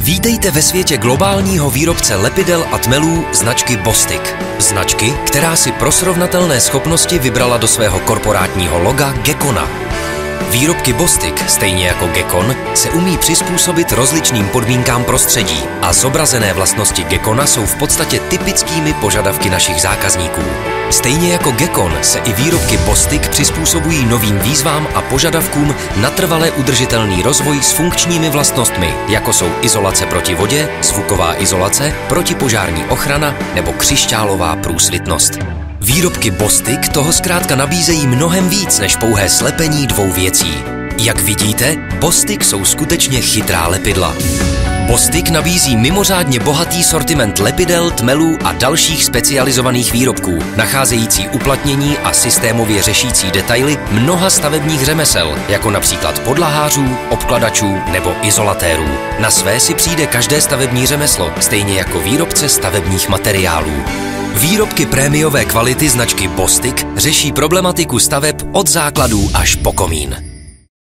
Vítejte ve světě globálního výrobce lepidel a tmelů značky Bostik. Značky, která si pro srovnatelné schopnosti vybrala do svého korporátního loga Gekona. Výrobky Bostik, stejně jako Gekon, se umí přizpůsobit rozličným podmínkám prostředí a zobrazené vlastnosti Gekona jsou v podstatě typickými požadavky našich zákazníků. Stejně jako Gekon se i výrobky Bostik přizpůsobují novým výzvám a požadavkům na trvale udržitelný rozvoj s funkčními vlastnostmi, jako jsou izolace proti vodě, zvuková izolace, protipožární ochrana nebo křišťálová průsvitnost. Výrobky Bostik toho zkrátka nabízejí mnohem víc než pouhé slepení dvou věcí. Jak vidíte, Bostik jsou skutečně chytrá lepidla. Bostik nabízí mimořádně bohatý sortiment lepidel, tmelů a dalších specializovaných výrobků, nacházející uplatnění a systémově řešící detaily mnoha stavebních řemesel, jako například podlahářů, obkladačů nebo izolatérů. Na své si přijde každé stavební řemeslo, stejně jako výrobce stavebních materiálů. Výrobky prémiové kvality značky Bostik řeší problematiku staveb od základů až po komín.